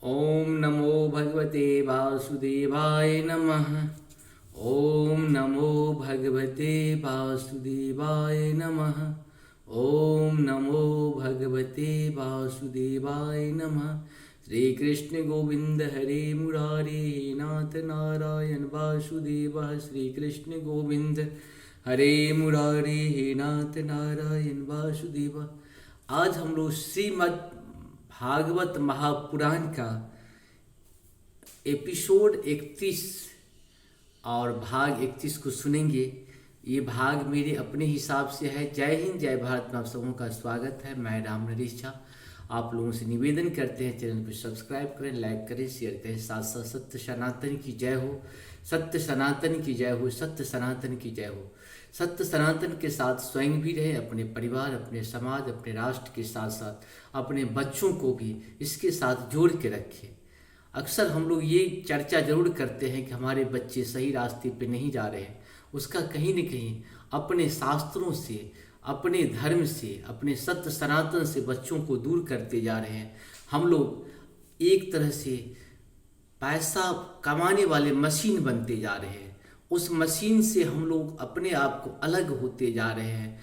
ओम नमो भगवते वासुदेवाय नमः। ओम नमो भगवते वासुदेवाय नमः। ओम नमो भगवते वासुदेवाय नमः। श्री कृष्ण गोविंद हरे मुरारे नाथ नारायण वासुदेव। श्री कृष्ण गोविंद हरे मुरारे हे नाथ नारायण वासुदेव। आज हम लोग श्रीमद् भागवत महापुराण का एपिसोड 31 और भाग 31 को सुनेंगे। ये भाग मेरे अपने हिसाब से है। जय हिंद, जय भारत में आप सबों का स्वागत है। मैं राम नरेश झा आप लोगों से निवेदन करते हैं चैनल को सब्सक्राइब करें, लाइक करें, शेयर करें। साथ साथ सत्य सनातन की जय हो, सत्य सनातन की जय हो, सत्य सनातन की जय हो। सत्य सनातन के साथ स्वयं भी रहे, अपने परिवार, अपने समाज, अपने राष्ट्र के साथ साथ अपने बच्चों को भी इसके साथ जोड़ के रखें। अक्सर हम लोग ये चर्चा जरूर करते हैं कि हमारे बच्चे सही रास्ते पे नहीं जा रहे हैं। उसका कहीं न कहीं अपने शास्त्रों से, अपने धर्म से, अपने सत्य सनातन से बच्चों को दूर करते जा रहे हैं। हम लोग एक तरह से पैसा कमाने वाले मशीन बनते जा रहे हैं। उस मशीन से हम लोग अपने आप को अलग होते जा रहे हैं।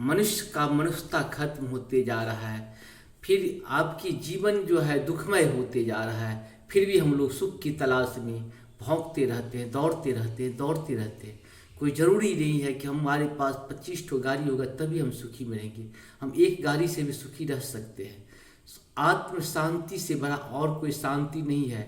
मनुष्य का मनुष्यता खत्म होते जा रहा है। फिर आपकी जीवन जो है दुखमय होते जा रहा है। फिर भी हम लोग सुख की तलाश में भौंकते रहते हैं, दौड़ते रहते हैं, दौड़ते रहते हैं। कोई ज़रूरी नहीं है कि हमारे पास 25 ठो गाड़ी होगा तभी हम सुखी मिलेंगे। हम एक गाड़ी से भी सुखी रह सकते हैं। आत्म शांति से बड़ा और कोई शांति नहीं है।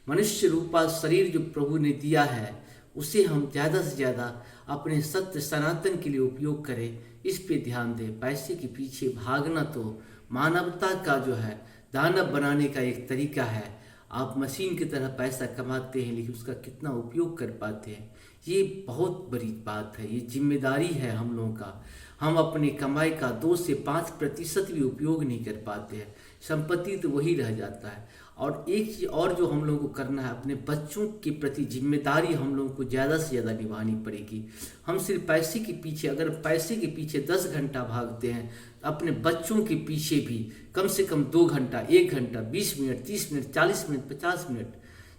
मनुष्य रूपा शरीर जो प्रभु ने दिया है उसे हम ज़्यादा से ज़्यादा अपने सत्य सनातन के लिए उपयोग करें, इस पे ध्यान दें। पैसे के पीछे भागना तो मानवता का जो है दानव बनाने का एक तरीका है। आप मशीन की तरह पैसा कमाते हैं लेकिन उसका कितना उपयोग कर पाते हैं, ये बहुत बड़ी बात है। ये जिम्मेदारी है हम लोगों का। हम अपने कमाई का 2 से 5% भी उपयोग नहीं कर पाते हैं। संपत्ति तो वही रह जाता है। और एक चीज़ और जो हम लोगों को करना है, अपने बच्चों के प्रति जिम्मेदारी हम लोगों को ज़्यादा से ज़्यादा निभानी पड़ेगी। हम सिर्फ पैसे के पीछे, अगर पैसे के पीछे 10 घंटा भागते हैं, अपने बच्चों के पीछे भी कम से कम 2 घंटा, 1 घंटा, 20 minute, 30 minute, 40 minute, 50 minute,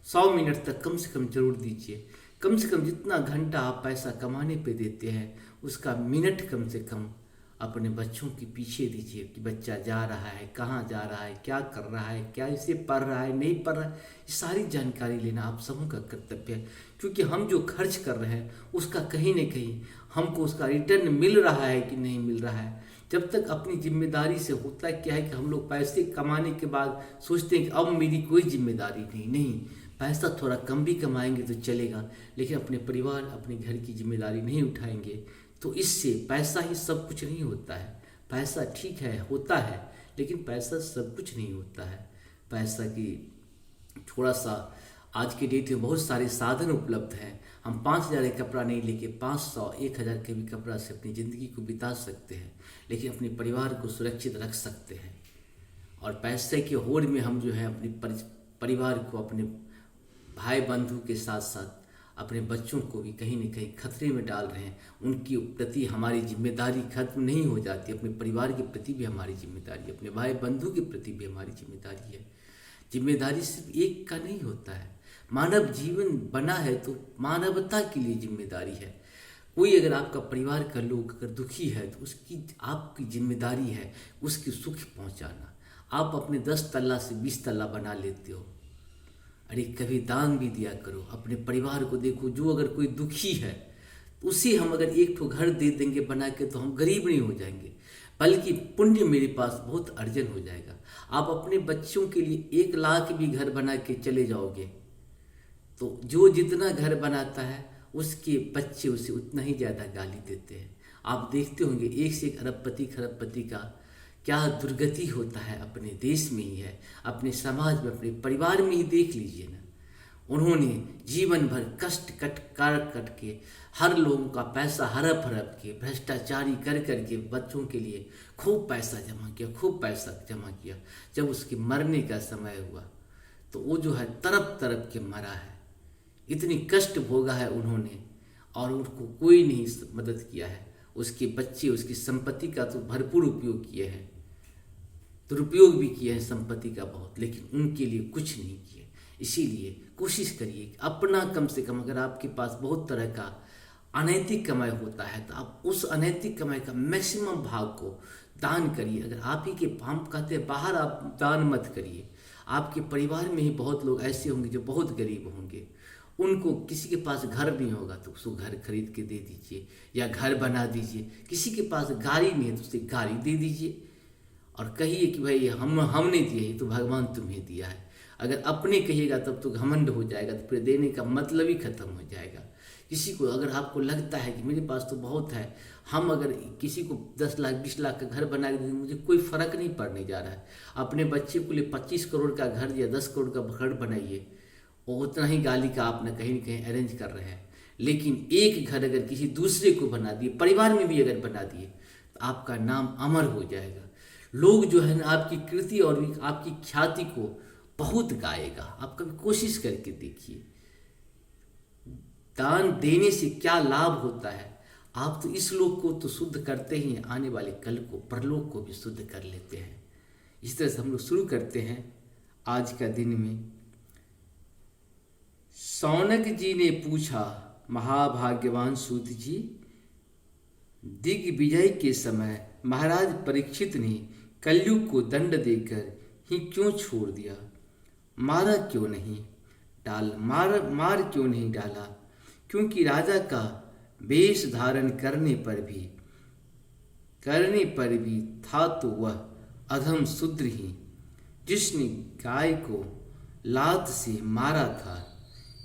100 minute तक कम से कम जरूर दीजिए। कम से कम जितना घंटा आप पैसा कमाने पे देते हैं उसका मिनट कम से कम अपने बच्चों के पीछे दीजिए कि बच्चा जा रहा है, कहाँ जा रहा है, क्या कर रहा है, क्या इसे पढ़ रहा है, नहीं पढ़ रहा है। ये सारी जानकारी लेना आप सबों का कर्तव्य है। क्योंकि हम जो खर्च कर रहे हैं उसका कहीं न कहीं हमको उसका रिटर्न मिल रहा है कि नहीं मिल रहा है। जब तक अपनी जिम्मेदारी से होता क्या है कि हम लोग पैसे कमाने के बाद सोचते हैं कि अब मेरी कोई जिम्मेदारी नहीं। पैसा थोड़ा कम भी कमाएंगे तो चलेगा, लेकिन अपने परिवार, अपने घर की जिम्मेदारी नहीं उठाएंगे तो इससे पैसा ही सब कुछ नहीं होता है। पैसा ठीक है, होता है, लेकिन पैसा सब कुछ नहीं होता है। पैसा की थोड़ा सा आज के डेट में बहुत सारे साधन उपलब्ध हैं। हम 5,000 का कपड़ा नहीं लेके 500, 1,000 के भी कपड़ा से अपनी ज़िंदगी को बिता सकते हैं, लेकिन अपने परिवार को सुरक्षित रख सकते हैं। और पैसे के होड़ में हम जो है अपने परिवार को, अपने भाई बंधु के साथ साथ अपने बच्चों को भी कहीं न कहीं खतरे में डाल रहे हैं। उनके प्रति हमारी जिम्मेदारी खत्म नहीं हो जाती। अपने परिवार के प्रति भी हमारी जिम्मेदारी है, अपने भाई बंधु के प्रति भी हमारी जिम्मेदारी है। जिम्मेदारी सिर्फ एक का नहीं होता है। मानव जीवन बना है तो मानवता के लिए जिम्मेदारी है। कोई अगर आपका परिवार का लोग अगर दुखी है तो उसकी आपकी जिम्मेदारी है उसकी सुख पहुँचाना। आप अपने 10 तल्ला से 20 तल्ला बना लेते हो, अरे कभी दान भी दिया करो। अपने परिवार को देखो, जो अगर कोई दुखी है उसे हम अगर एक ठो घर दे देंगे बना के तो हम गरीब नहीं हो जाएंगे, बल्कि पुण्य मेरे पास बहुत अर्जन हो जाएगा। आप अपने बच्चों के लिए 1 लाख भी घर बना के चले जाओगे तो जो जितना घर बनाता है उसके बच्चे उसे उतना ही ज़्यादा गाली देते हैं। आप देखते होंगे एक से एक अरबपति खरबपति का क्या दुर्गति होता है। अपने देश में ही है, अपने समाज में, अपने परिवार में ही देख लीजिए ना। उन्होंने जीवन भर कष्ट कट के हर लोगों का पैसा हड़प के, भ्रष्टाचारी कर के बच्चों के लिए खूब पैसा जमा किया, खूब पैसा जमा किया। जब उसके मरने का समय हुआ तो वो जो है तरफ के मरा है। इतनी कष्ट भोगा है उन्होंने और उनको कोई नहीं मदद किया है। उसके बच्चे उसकी संपत्ति का तो भरपूर उपयोग किए हैं। दुरुपयोग भी किया है संपत्ति का बहुत, लेकिन उनके लिए कुछ नहीं किया। इसीलिए कोशिश करिए अपना, कम से कम अगर आपके पास बहुत तरह का अनैतिक कमाई होता है तो आप उस अनैतिक कमाई का मैक्सिमम भाग को दान करिए। अगर आप ही के, हम कहते हैं बाहर आप दान मत करिए, आपके परिवार में ही बहुत लोग ऐसे होंगे जो बहुत गरीब होंगे, उनको किसी के पास घर नहीं होगा तो उसको घर खरीद के दे दीजिए या घर बना दीजिए। किसी के पास गाड़ी नहीं है तो उसे गाड़ी दे दीजिए और कहिए कि भाई हमने दिया है तो भगवान तुम्हें दिया है। अगर अपने कहिएगा तब तो घमंड हो जाएगा, तो फिर देने का मतलब ही खत्म हो जाएगा। किसी को अगर आपको लगता है कि मेरे पास तो बहुत है, हम अगर किसी को 10 लाख 20 लाख का घर बना के दें मुझे कोई फ़र्क नहीं पड़ने जा रहा है। अपने बच्चे को लिए 25 करोड़ का घर या 10 करोड़ का घर बनाइए, और उतना ही गाली का आप न कहीं अरेंज कर रहे हैं। लेकिन एक घर अगर किसी दूसरे को बना दिए, परिवार में भी अगर बना दिए, तो आपका नाम अमर हो जाएगा। लोग जो है ना आपकी कृति और आपकी ख्याति को बहुत गाएगा। आप कभी कोशिश करके देखिए, दान देने से क्या लाभ होता है। आप तो इस लोक को तो शुद्ध करते ही हैं, आने वाले कल को परलोक को भी शुद्ध कर लेते हैं। इस तरह से हम लोग शुरू करते हैं आज का दिन में। शौनक जी ने पूछा, महाभाग्यवान सूत जी, दिग्विजय के समय महाराज परीक्षित ने कलयुग को दंड देकर ही क्यों छोड़ दिया? मार क्यों नहीं डाला? क्योंकि राजा का वेश धारण करने पर भी था तो वह अधम शूद्र ही, जिसने गाय को लात से मारा था।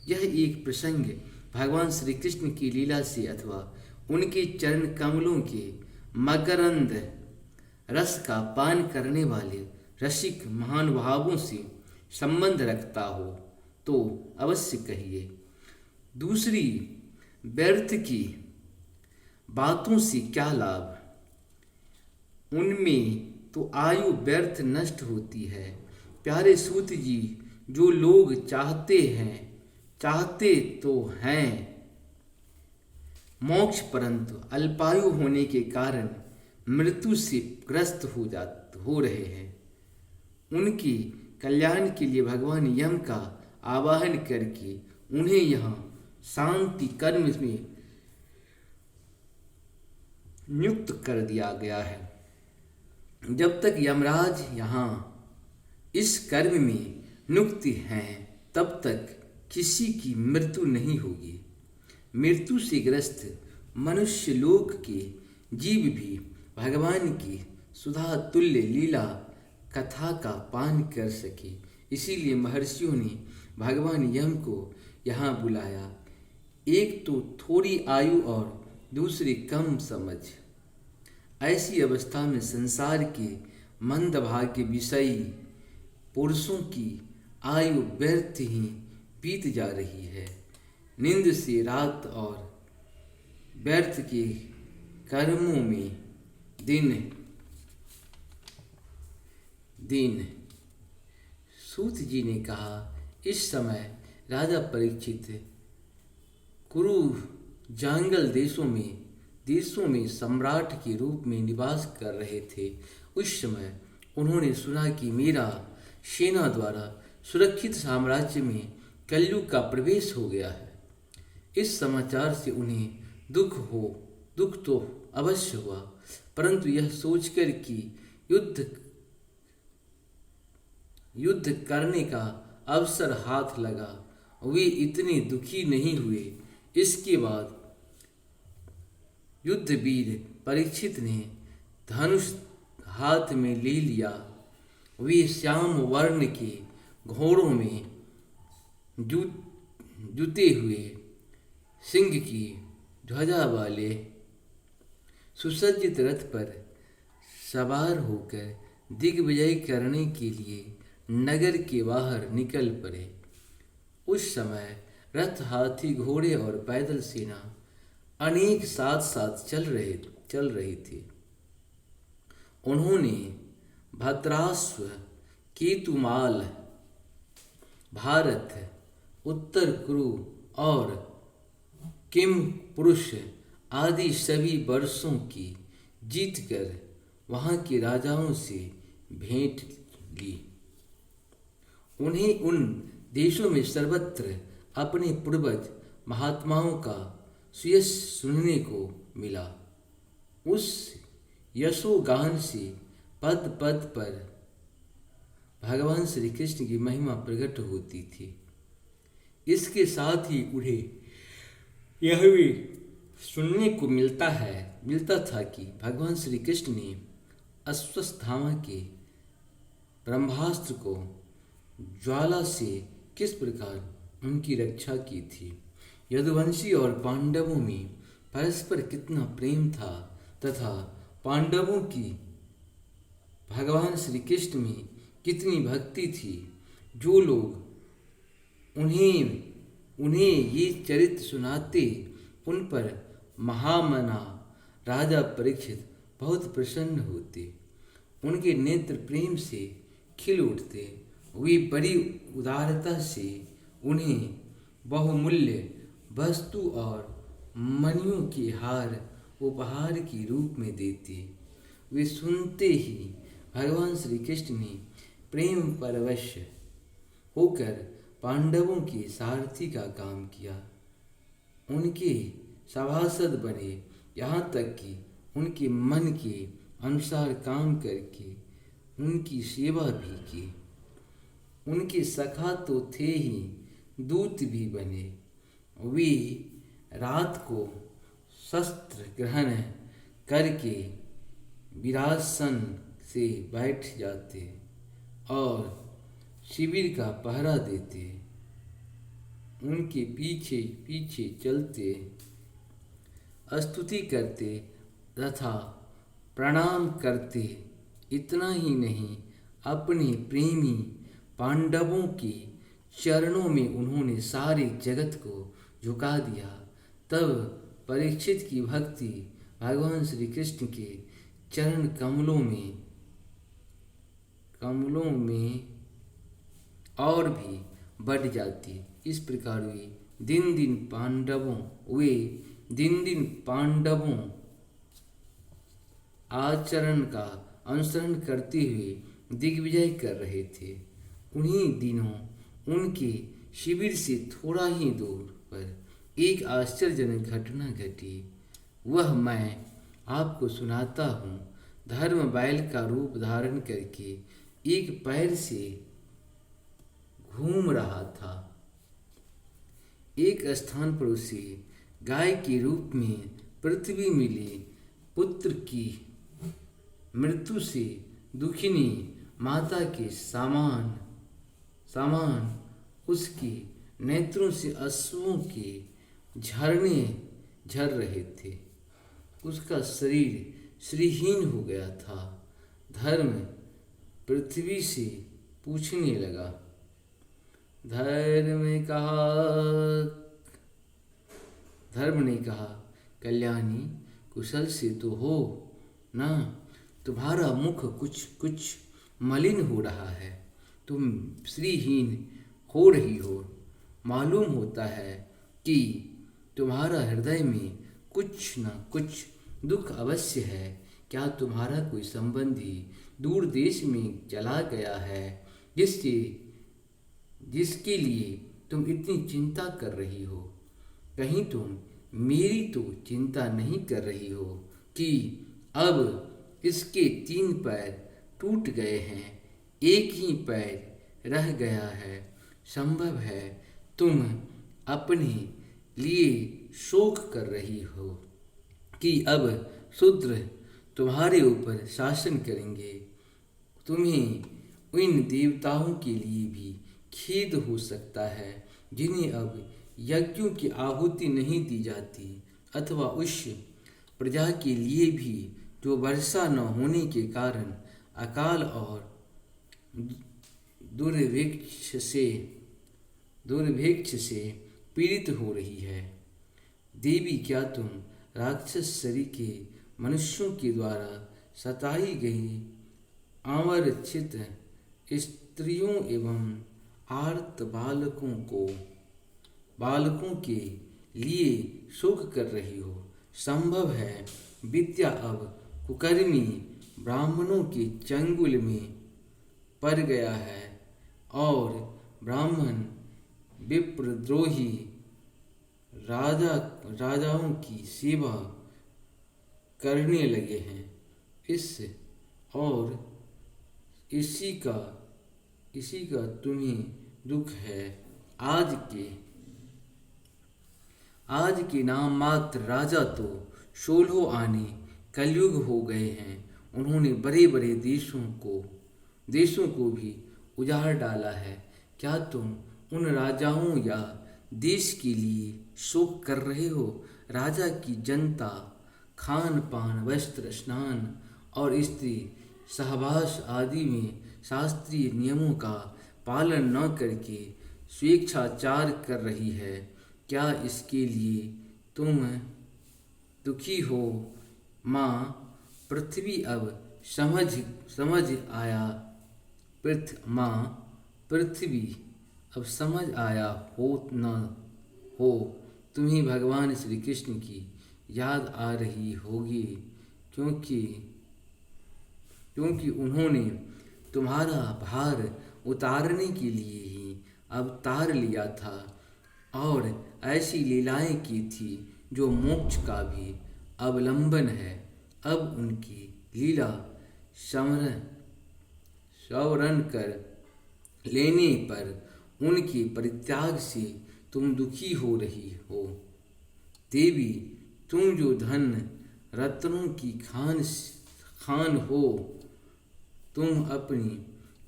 यह एक प्रसंग भगवान श्री कृष्ण की लीला से अथवा उनके चरण कमलों के मकरंद रस का पान करने वाले रसिक महानुभावों से संबंध रखता हो तो अवश्य कहिए। दूसरी, व्यर्थ की बातों से क्या लाभ? उनमें तो आयु व्यर्थ नष्ट होती है। प्यारे सूत जी, जो लोग चाहते तो हैं मोक्ष, परंतु अल्पायु होने के कारण मृत्यु से ग्रस्त हो रहे हैं, उनके कल्याण के लिए भगवान यम का आवाहन करके उन्हें यहाँ शांति कर्म में नियुक्त कर दिया गया है। जब तक यमराज यहाँ इस कर्म में नियुक्त हैं तब तक किसी की मृत्यु नहीं होगी। मृत्यु से ग्रस्त मनुष्य लोक के जीव भी भगवान की सुधा तुल्य लीला कथा का पान कर सके, इसीलिए महर्षियों ने भगवान यम को यहाँ बुलाया। एक तो थोड़ी आयु और दूसरी कम समझ। ऐसी अवस्था में संसार के मंदभाग्य विषयी पुरुषों की आयु व्यर्थ ही बीत जा रही है। नींद से रात और व्यर्थ के कर्मों में दिन। सूत जी ने कहा, इस समय राजा परीक्षित कुरु जांगल देशों में सम्राट के रूप में निवास कर रहे थे। उस समय उन्होंने सुना कि मेरा सेना द्वारा सुरक्षित साम्राज्य में कलयुग का प्रवेश हो गया है। इस समाचार से उन्हें दुख तो अवश्य हुआ, परंतु यह सोचकर कि युद्ध करने का अवसर हाथ लगा, वे इतने दुखी नहीं हुए। इसके बाद युद्धवीर परीक्षित ने धनुष हाथ में ले लिया। वे श्याम वर्ण के घोड़ों में जुते हुए सिंह की ध्वजा वाले सुसज्जित रथ पर सवार होकर दिग्विजय करने के लिए नगर के बाहर निकल पड़े। उस समय रथ, हाथी, घोड़े और पैदल सेना अनेक साथ साथ चल रही थी। उन्होंने भद्राश्व, केतुमाल, भारत, उत्तर कुरु और किम पुरुष आदि सभी वर्षों की जीत कर वहाँ के राजाओं से भेंट ली। उन्हें उन देशों में सर्वत्र अपने पूर्वज महात्माओं का सुयश सुनने को मिला। उस यशोगान से पद पद पर भगवान श्री कृष्ण की महिमा प्रकट होती थी। इसके साथ ही उन्हें यह भी सुनने को मिलता था कि भगवान श्री कृष्ण ने अश्वत्थामा के ब्रह्मास्त्र को ज्वाला से किस प्रकार उनकी रक्षा की थी, यदुवंशी और पांडवों में परस्पर कितना प्रेम था तथा पांडवों की भगवान श्री कृष्ण में कितनी भक्ति थी। जो लोग उन्हें ये चरित्र सुनाते उन पर महामना राजा परीक्षित बहुत प्रसन्न होते, उनके नेत्र प्रेम से खिल उठते। वे बड़ी उदारता से उन्हें बहुमूल्य वस्तु और मणियों के हार उपहार के रूप में देते। वे सुनते ही भगवान श्री कृष्ण ने प्रेम परवश होकर पांडवों के सारथी का काम किया, उनके सभासद बने, यहाँ तक कि उनके मन के अनुसार काम करके उनकी सेवा भी की। उनके सखा तो थे ही, दूत भी बने। वे रात को शस्त्र ग्रहण करके विरासन से बैठ जाते और शिविर का पहरा देते, उनके पीछे पीछे चलते, स्तुति करते तथा प्रणाम करते। इतना ही नहीं, अपने प्रेमी पांडवों के चरणों में उन्होंने सारे जगत को झुका दिया। तब परीक्षित की भक्ति भगवान श्री कृष्ण के चरण कमलों में और भी बढ़ जाती। इस प्रकार वे दिन दिन पांडवों आचरण का अनुसरण करते हुए दिग्विजय कर रहे थे। उन्हीं दिनों उनके शिविर से थोड़ा ही दूर पर एक आश्चर्यजनक घटना घटी। वह मैं आपको सुनाता हूँ। धर्म बैल का रूप धारण करके एक पैर से घूम रहा था। एक स्थान पर उसे गाय के रूप में पृथ्वी मिले पुत्र की मृत्यु से दुखिनी माता के समान उसके नेत्रों से अश्रुओं के झरने झर रहे थे। उसका शरीर श्रीहीन हो गया था। धर्म पृथ्वी से पूछने लगा। धर्म ने कहा, कल्याणी कुशल से तो हो ना? तुम्हारा मुख कुछ मलिन हो रहा है, तुम श्रीहीन हो रही हो। मालूम होता है कि तुम्हारा हृदय में कुछ न कुछ दुख अवश्य है। क्या तुम्हारा कोई संबंधी दूर देश में चला गया है जिसके लिए तुम इतनी चिंता कर रही हो? कहीं तुम मेरी तो चिंता नहीं कर रही हो कि अब इसके 3 पैर टूट गए हैं, एक ही पैर रह गया है। संभव है तुम अपने लिए शोक कर रही हो कि अब शूद्र तुम्हारे ऊपर शासन करेंगे। तुम्हें इन देवताओं के लिए भी खेद हो सकता है जिन्हें अब यज्ञों की आहुति नहीं दी जाती, अथवा उस प्रजा के लिए भी जो वर्षा न होने के कारण अकाल और दुर्भिक्ष से पीड़ित हो रही है। देवी, क्या तुम राक्षस शरीर के मनुष्यों के द्वारा सताई गई आवर्चित स्त्रियों एवं आर्त बालकों के लिए शोक कर रही हो? संभव है विद्या अब कुकर्मी ब्राह्मणों के चंगुल में पड़ गया है और ब्राह्मण विप्रद्रोही राजाओं की सेवा करने लगे हैं। और इसी का तुम्हें दुख है। आज के नाम मात्र राजा तो 16 आने कलयुग हो गए हैं। उन्होंने बड़े बड़े देशों को भी उजाड़ डाला है। क्या तुम उन राजाओं या देश के लिए शोक कर रहे हो? राजा की जनता खान पान, वस्त्र, स्नान और स्त्री सहवास आदि में शास्त्रीय नियमों का पालन न करके स्वेच्छाचार कर रही है। क्या इसके लिए तुम दुखी हो? माँ पृथ्वी अब समझ आया पृथ्वी अब समझ आया हो न हो तुम्हें भगवान श्री कृष्ण की याद आ रही होगी, क्योंकि उन्होंने तुम्हारा भार उतारने के लिए ही अवतार लिया था और ऐसी लीलाएं की थी जो मोक्ष का भी अवलंबन है। अब उनकी लीला स्मरण कर लेने पर उनके परित्याग से तुम दुखी हो रही हो। देवी, तुम जो धन रत्नों की खान हो, तुम अपनी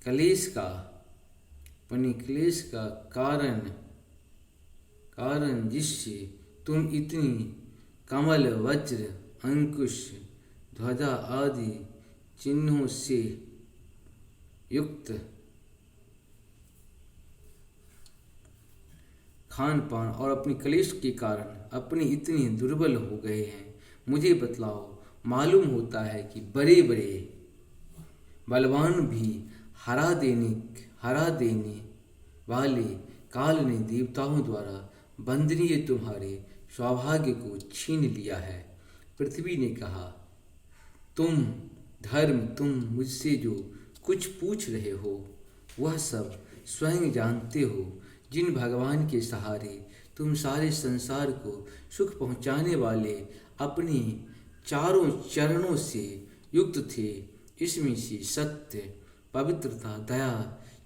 क्लेश का कारण जिससे तुम इतनी कमल, वज्र, अंकुश, ध्वजा आदि चिन्हों से युक्त खान पान और अपनी क्लेश के कारण अपने इतने दुर्बल हो गए हैं। मुझे बतलाओ। मालूम होता है कि बड़े बड़े बलवान भी हरा देने वाले काल ने देवताओं द्वारा वंदनीय तुम्हारे सौभाग्य को छीन लिया है। पृथ्वी ने कहा, तुम मुझसे जो कुछ पूछ रहे हो वह सब स्वयं जानते हो। जिन भगवान के सहारे तुम सारे संसार को सुख पहुँचाने वाले अपने चारों चरणों से युक्त थे, इसमें से सत्य, पवित्रता, दया,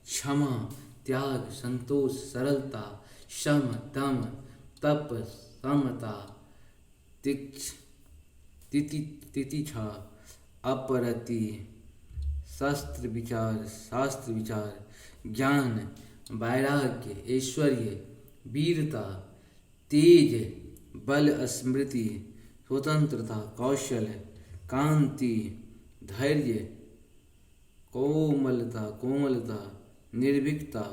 क्षमा, त्याग, संतोष, सरलता, शम, दम, तप, समता, तितिक्षा, अपरति, शास्त्र विचार, ज्ञान, वैराग्य, ऐश्वर्य, वीरता, तेज, बल, स्मृति, स्वतंत्रता, कौशल, कांति, धैर्य, कोमलता, निर्भीकता,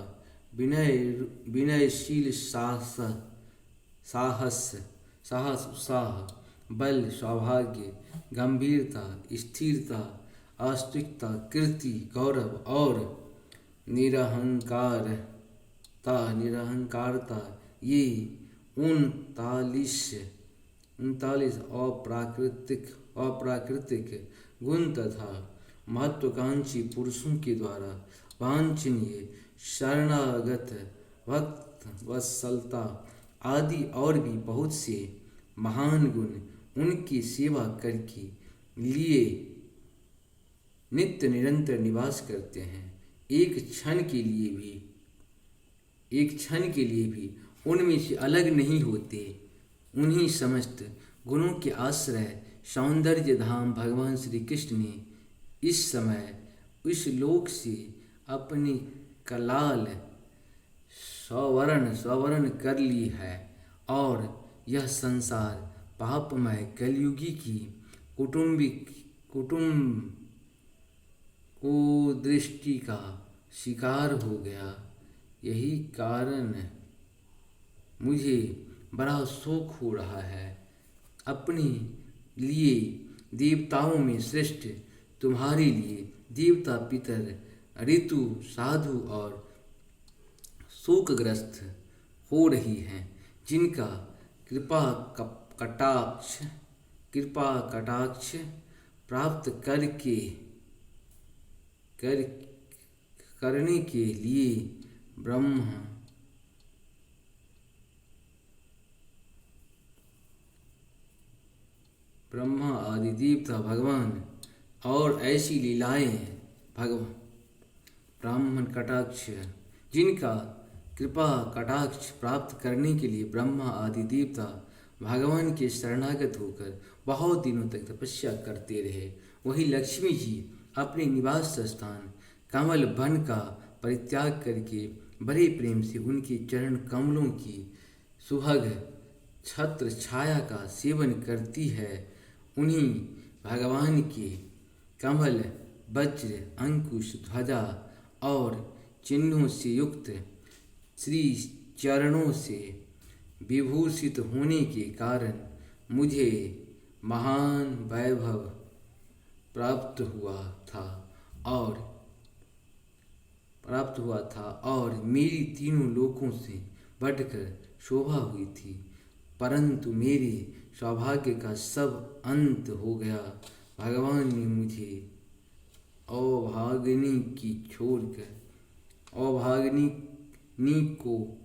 विनयशील, साहस, उत्साह, बल, सौभाग्य, गंभीरता, स्थिरता, आस्तिकता, कीर्ति, गौरव और निरहंकारता, ये 39 अप्राकृतिक गुण तथा महत्वाकांक्षी पुरुषों के द्वारा वांछनीय शरणागत भक्त वत्सलता आदि और भी बहुत से महान गुण उनकी सेवा करके लिए नित्य निरंतर निवास करते हैं। एक क्षण के लिए भी उनमें से अलग नहीं होते। उन्हीं समस्त गुणों के आश्रय सौंदर्य धाम भगवान श्री कृष्ण ने इस समय इस लोक से अपनी कलाल स्वर्ण कर ली है और यह संसार पापमय कलयुगी की कुटुंब को दृष्टि का शिकार हो गया। यही कारण मुझे बड़ा शोक हो रहा है। अपने लिए देवताओं में श्रेष्ठ तुम्हारे लिए देवता, पितर, ऋतु, साधु और शोकग्रस्त हो रही हैं, जिनका कृपा कटाक्ष प्राप्त करने के लिए ब्रह्मा आदि देवता भगवान और ऐसी लीलाएं भगवान ब्राह्मण कटाक्ष जिनका कृपा कटाक्ष प्राप्त करने के लिए ब्रह्मा आदि देवता भगवान के शरणागत होकर बहुत दिनों तक तपस्या करते रहे, वही लक्ष्मी जी अपने निवास स्थान कमल वन का परित्याग करके बड़े प्रेम से उनके चरण कमलों की सुभग छत्र छाया का सेवन करती है। उन्हीं भगवान के कमल वज्र अंकुश ध्वजा और चिन्हों से युक्त श्री चरणों से विभूषित होने के कारण मुझे महान वैभव प्राप्त हुआ था और मेरी तीनों लोकों से बढ़कर शोभा हुई थी, परंतु मेरे सौभाग्य का सब अंत हो गया। भगवान ने मुझे अभागिनी को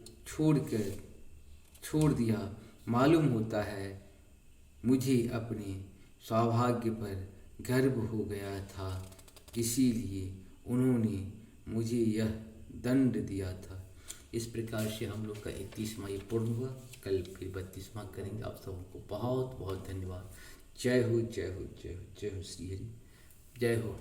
छोड़ दिया। मालूम होता है मुझे अपने सौभाग्य पर गर्व हो गया था, इसीलिए उन्होंने मुझे यह दंड दिया था। इस प्रकार से हम लोग का 31वां ये पूर्ण हुआ। कल फिर 32वां करेंगे। आप सबको बहुत बहुत धन्यवाद। जय हो जय हो जय हो जय हो श्री हरि, जय हो।